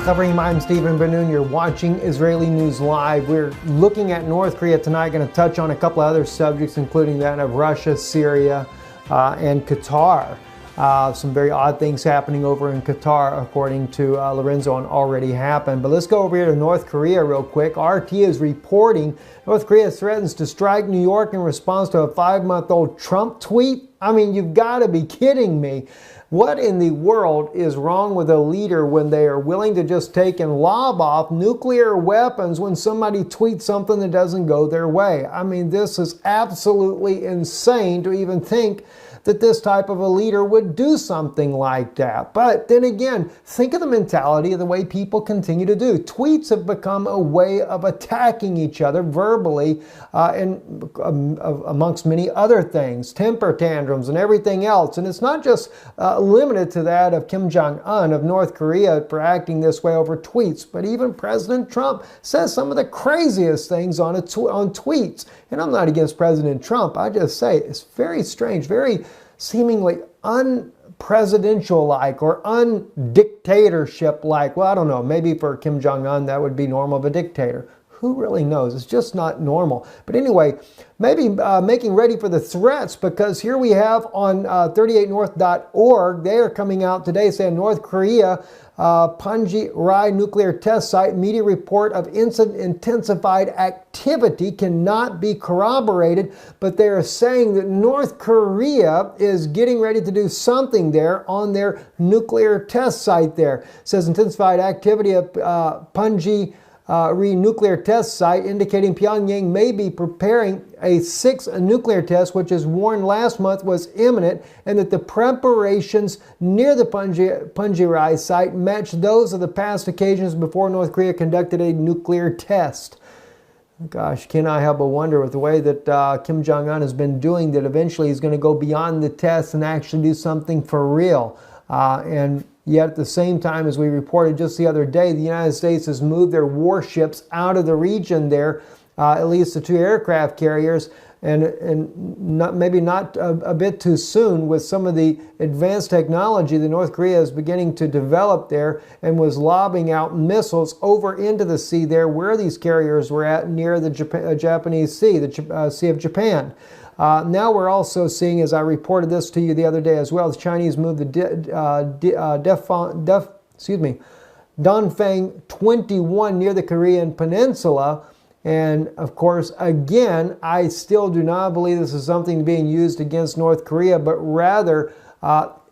Covering, I'm Stephen Benoon. You're watching Israeli News Live. We're looking at North Korea tonight. Going to touch on a couple of other subjects, including that of Russia, Syria, and Qatar. Some very odd things happening over in Qatar, according to Lorenzo, and already happened. But let's go over here to North Korea real quick. RT is reporting North Korea threatens to strike New York in response to a 5-month-old Trump tweet. I mean, you've got to be kidding me. What in the world is wrong with a leader when they are willing to just take and lob off nuclear weapons when somebody tweets something that doesn't go their way? I mean, this is absolutely insane to even think that this type of a leader would do something like that. But then again, think of the mentality of the way people continue to do. Tweets have become a way of attacking each other verbally and amongst many other things, temper tantrums and everything else. And it's not just limited to that of Kim Jong-un of North Korea for acting this way over tweets, but even President Trump says some of the craziest things on tweets. And I'm not against President Trump. I just say it's very strange, very seemingly unpresidential-like or undictatorship-like. Well, I don't know. Maybe for Kim Jong-un that would be normal of a dictator. Who really knows? It's just not normal. But anyway, maybe making ready for the threats, because here we have on 38north.org, they are coming out today saying North Korea Punji Rai nuclear test site, media report of intensified activity cannot be corroborated, but they are saying that North Korea is getting ready to do something there on their nuclear test site there. It says intensified activity of Punji nuclear test site, indicating Pyongyang may be preparing a 6th nuclear test, which is warned last month was imminent, and that the preparations near the Punji site match those of the past occasions before North Korea conducted a nuclear test. Gosh, can I help but wonder with the way that Kim Jong-un has been doing, that eventually he's going to go beyond the test and actually do something for real. And yet at the same time, as we reported just the other day, the United States has moved their warships out of the region there, at least the 2 aircraft carriers, and maybe not a bit too soon with some of the advanced technology that North Korea is beginning to develop there, and was lobbing out missiles over into the sea there where these carriers were at near the Japanese Sea, the Sea of Japan. Now we're also seeing, as I reported this to you the other day as well, the Chinese moved the Dongfang 21 near the Korean Peninsula. And of course, again, I still do not believe this is something being used against North Korea, but rather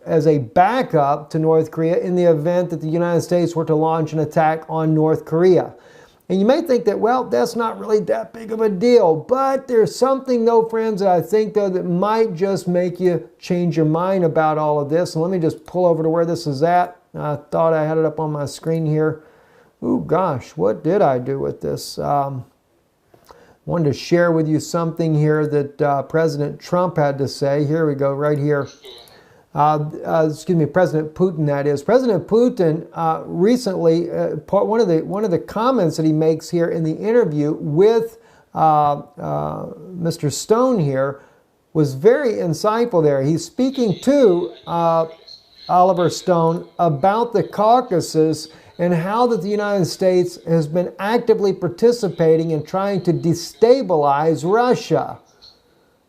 as a backup to North Korea in the event that the United States were to launch an attack on North Korea. And you may think that, well, that's not really that big of a deal. But there's something, though, friends, that I think, though, that might just make you change your mind about all of this. And let me just pull over to where this is at. I thought I had it up on my screen here. Ooh, gosh, what did I do with this? Wanted to share with you something here that President Trump had to say. Here we go, right here. President Putin, that is. President Putin recently, one of the comments that he makes here in the interview with Mr. Stone here was very insightful there. He's speaking to Oliver Stone about the Caucasus and how that the United States has been actively participating in trying to destabilize Russia.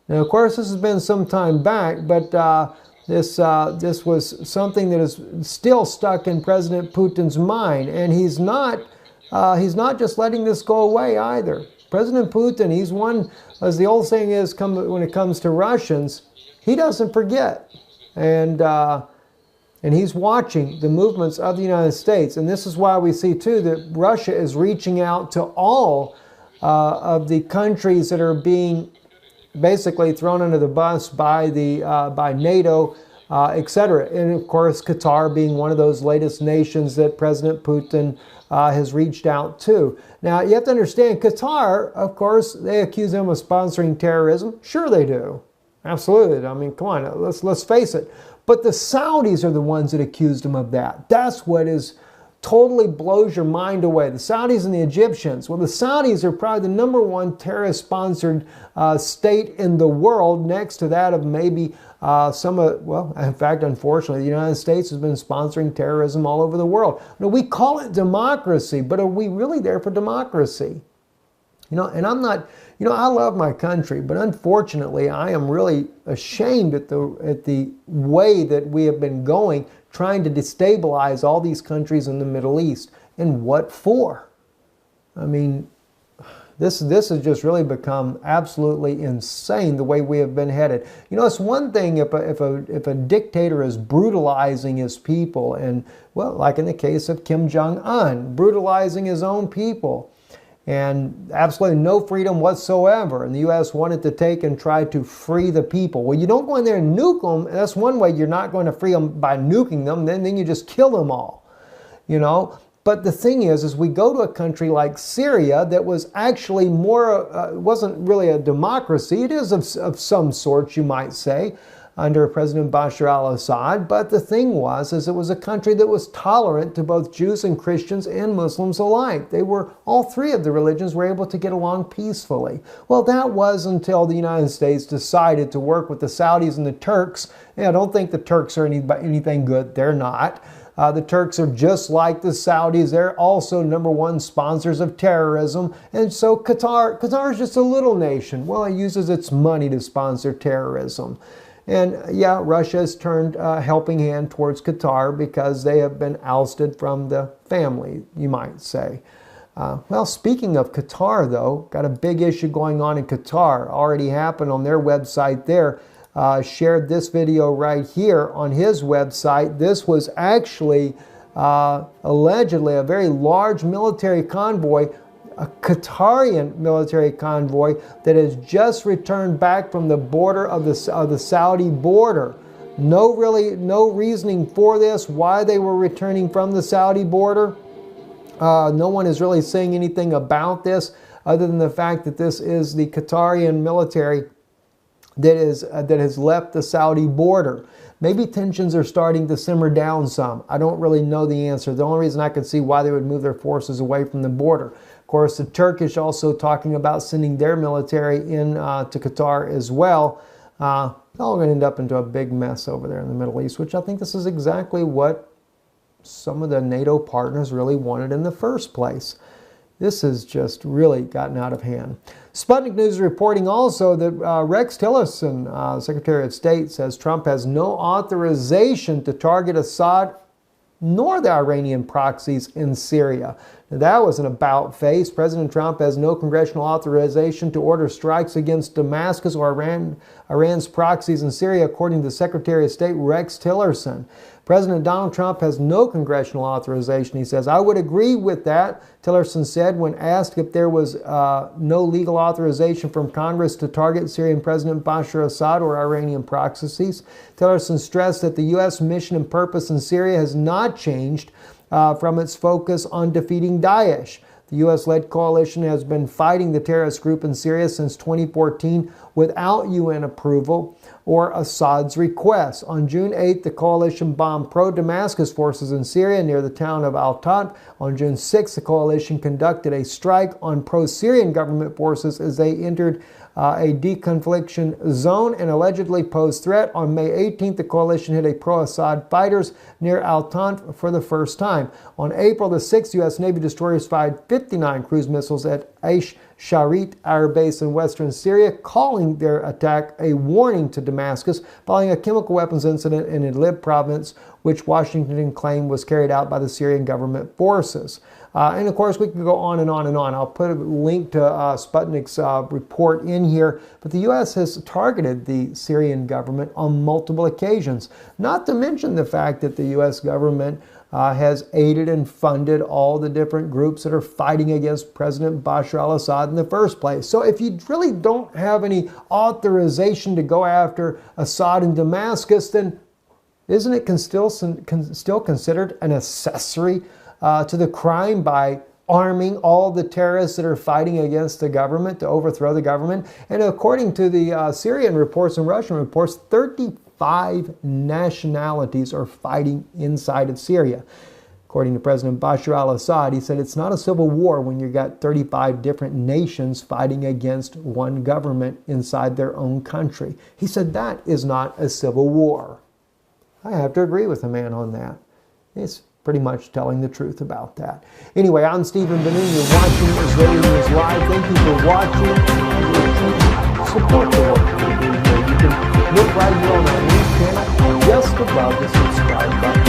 Now, of course, this has been some time back, but this was something that is still stuck in President Putin's mind, and he's not just letting this go away either. President Putin, he's one, as the old saying is, when it comes to Russians, he doesn't forget, and he's watching the movements of the United States, and this is why we see too that Russia is reaching out to all of the countries that are being basically thrown under the bus by NATO, etc. And of course, Qatar being one of those latest nations that President Putin has reached out to. Now, you have to understand, Qatar, of course, they accuse him of sponsoring terrorism. Sure they do. Absolutely. I mean, come on, let's face it. But the Saudis are the ones that accused him of that. That's what totally blows your mind away. The Saudis and the Egyptians. Well, the Saudis are probably the #1 terrorist-sponsored state in the world, next to that of maybe Well, in fact, unfortunately, the United States has been sponsoring terrorism all over the world. Now, we call it democracy, but are we really there for democracy? And I'm not, I love my country, but unfortunately, I am really ashamed at the way that we have been going, trying to destabilize all these countries in the Middle East. And what for? I mean, this has just really become absolutely insane the way we have been headed. It's one thing if a dictator is brutalizing his people, and, well, like in the case of Kim Jong-un, brutalizing his own people, and absolutely no freedom whatsoever. And the U.S. wanted to take and try to free the people. Well, you don't go in there and nuke them. That's one way. You're not going to free them by nuking them. Then you just kill them all, But the thing is we go to a country like Syria that was actually more, wasn't really a democracy. It is of some sort, you might say, under President Bashar al-Assad. But the thing was, it was a country that was tolerant to both Jews and Christians and Muslims alike. All three of the religions were able to get along peacefully. Well, that was until the United States decided to work with the Saudis and the Turks. I don't think the Turks are anything good. They're not. The Turks are just like the Saudis. They're also #1 sponsors of terrorism. And so Qatar is just a little nation. Well, it uses its money to sponsor terrorism. And yeah, Russia has turned a helping hand towards Qatar because they have been ousted from the family, you might say. Well, speaking of Qatar, though, got a big issue going on in Qatar. Already happened on their website there. Shared this video right here on his website. This was actually allegedly a very large military convoy, a Qatarian military convoy that has just returned back from the border of the Saudi border. No reasoning for this, why they were returning from the Saudi border. No one is really saying anything about this other than the fact that this is the Qatarian military that has left the Saudi border. Maybe tensions are starting to simmer down some. I don't really know the answer. The only reason I could see why they would move their forces away from the border. Of course, the Turkish also talking about sending their military in to Qatar as well. All going to end up into a big mess over there in the Middle East, which I think this is exactly what some of the NATO partners really wanted in the first place. This has just really gotten out of hand. Sputnik News is reporting also that Rex Tillerson, Secretary of State, says Trump has no authorization to target Assad nor the Iranian proxies in Syria. Now, that was an about-face. President Trump has no congressional authorization to order strikes against Damascus or Iran's proxies in Syria, according to Secretary of State Rex Tillerson. President Donald Trump has no congressional authorization, he says. I would agree with that, Tillerson said when asked if there was no legal authorization from Congress to target Syrian President Bashar Assad or Iranian proxies. Tillerson stressed that the U.S. mission and purpose in Syria has not changed from its focus on defeating Daesh. The U.S.-led coalition has been fighting the terrorist group in Syria since 2014 without UN approval or Assad's request. On June 8th, the coalition bombed pro-Damascus forces in Syria near the town of Al-Tant. On June 6th, the coalition conducted a strike on pro-Syrian government forces as they entered a deconfliction zone and allegedly posed threat. On May 18th, the coalition hit a pro-Assad fighters near Al-Tant for the first time. On April the 6th, U.S. Navy destroyers fired 59 cruise missiles at Aish Sharit air base in western Syria, calling their attack a warning to Damascus following a chemical weapons incident in Idlib province, which Washington claimed was carried out by the Syrian government forces. And of course, we can go on and on and on. I'll put a link to Sputnik's report in here. But the U.S. has targeted the Syrian government on multiple occasions, not to mention the fact that the U.S. government has aided and funded all the different groups that are fighting against President Bashar al-Assad in the first place. So if you really don't have any authorization to go after Assad in Damascus, then isn't it still considered an accessory to the crime by arming all the terrorists that are fighting against the government to overthrow the government? And according to the Syrian reports and Russian reports, 35 nationalities are fighting inside of Syria. According to President Bashar al-Assad, he said it's not a civil war when you've got 35 different nations fighting against one government inside their own country. He said that is not a civil war. I have to agree with the man on that. It's pretty much telling the truth about that. Anyway, I'm Stephen Benoon. You're watching Israeli News Live. Thank you for watching. Support the work we do here. You can look right here on our news channel just above the subscribe button.